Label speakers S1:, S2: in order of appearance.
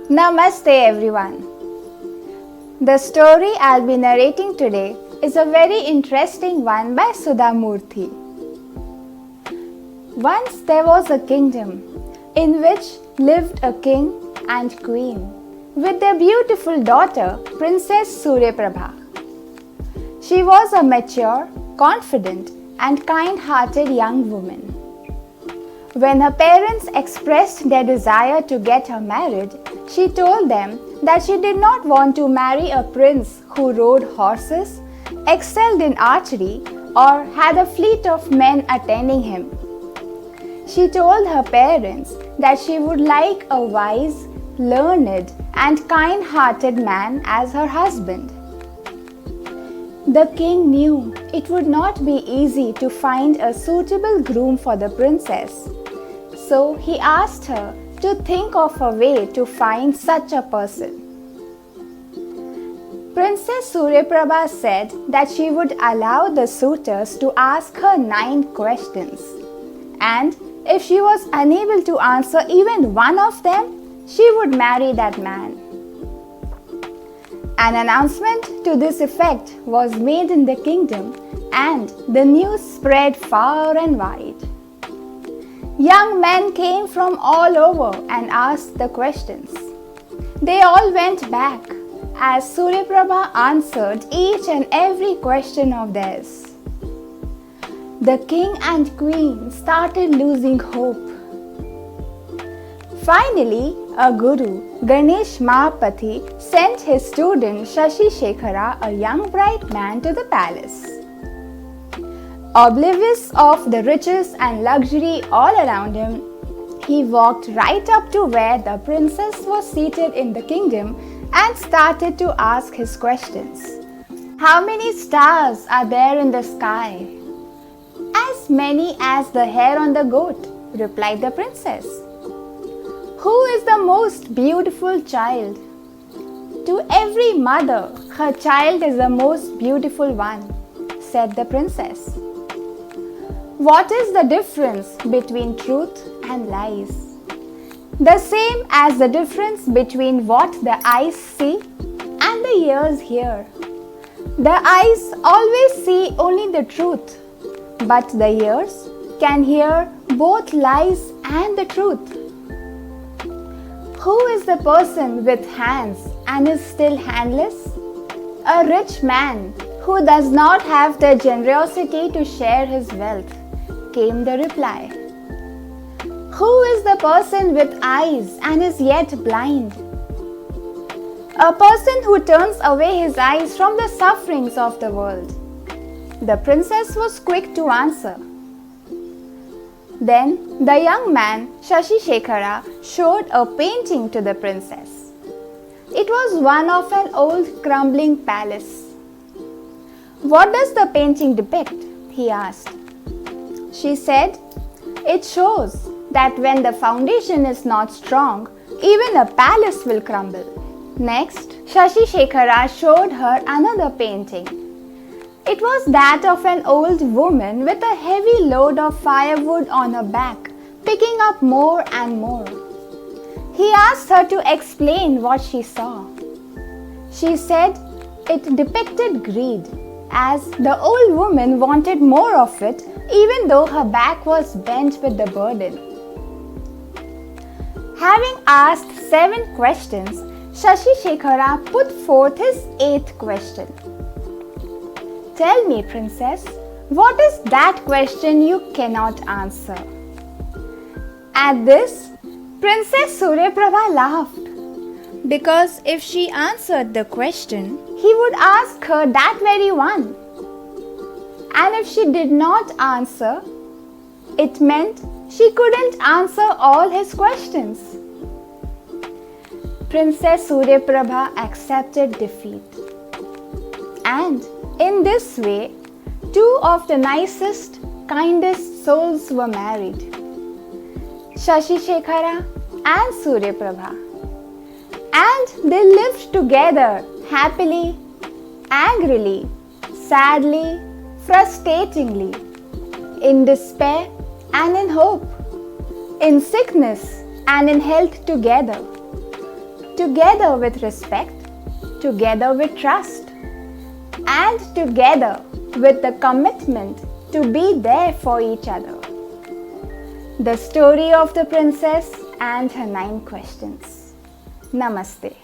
S1: Namaste everyone. The story I'll be narrating today is a very interesting one by Sudha Murthy. Once there was a kingdom in which lived a king and queen with their beautiful daughter, Princess Suryaprabha. She was a mature, confident and kind-hearted young woman. When her parents expressed their desire to get her married, she told them that she did not want to marry a prince who rode horses, excelled in archery, or had a fleet of men attending him. She told her parents that she would like a wise, learned, and kind-hearted man as her husband. The king knew it would not be easy to find a suitable groom for the princess, so he asked her to think of a way to find such a person. Princess Suryaprabha said that she would allow the suitors to ask her 9 questions, and if she was unable to answer even one of them, she would marry that man. An announcement to this effect was made in the kingdom, and the news spread far and wide. Young men came from all over and asked the questions. They all went back as Suryaprabha answered each and every question of theirs. The king and queen started losing hope. Finally, a guru, Ganesh Mahapati, sent his student Shashi Shekhara, a young bright man, to the palace. Oblivious of the riches and luxury all around him, he walked right up to where the princess was seated in the kingdom and started to ask his questions. How many stars are there in the sky? As many as the hair on the goat, replied the princess. Who is the most beautiful child? To every mother, her child is the most beautiful one, said the princess. What is the difference between truth and lies? The same as the difference between what the eyes see and the ears hear. The eyes always see only the truth, but the ears can hear both lies and the truth. Who is the person with hands and is still handless? A rich man who does not have the generosity to share his wealth, came the reply. Who is the person with eyes and is yet blind? A person who turns away his eyes from the sufferings of the world. The princess was quick to answer. Then the young man, Shashi Shekhara, showed a painting to the princess. It was one of an old crumbling palace. What does the painting depict? He asked. She said, it shows that when the foundation is not strong, even a palace will crumble. Next, Shashi Shekhara showed her another painting. It was that of an old woman with a heavy load of firewood on her back, picking up more and more. He asked her to explain what she saw. She said it depicted greed, as the old woman wanted more of it even though her back was bent with the burden. Having asked 7 questions, Shashi Shekhara put forth his 8th question. Tell me, princess, what is that question you cannot answer? At this, Princess Suryaprabha laughed, because if she answered the question, he would ask her that very one. And if she did not answer, it meant she couldn't answer all his questions. Princess Suryaprabha accepted defeat. And in this way, 2 of the nicest, kindest souls were married, Shashi Shekhara and Suryaprabha. And they lived together happily, angrily, sadly, frustratingly, in despair and in hope, in sickness and in health together. together with respect, together with trust, and together with the commitment to be there for each other. The story of the princess and her 9 questions. Namaste.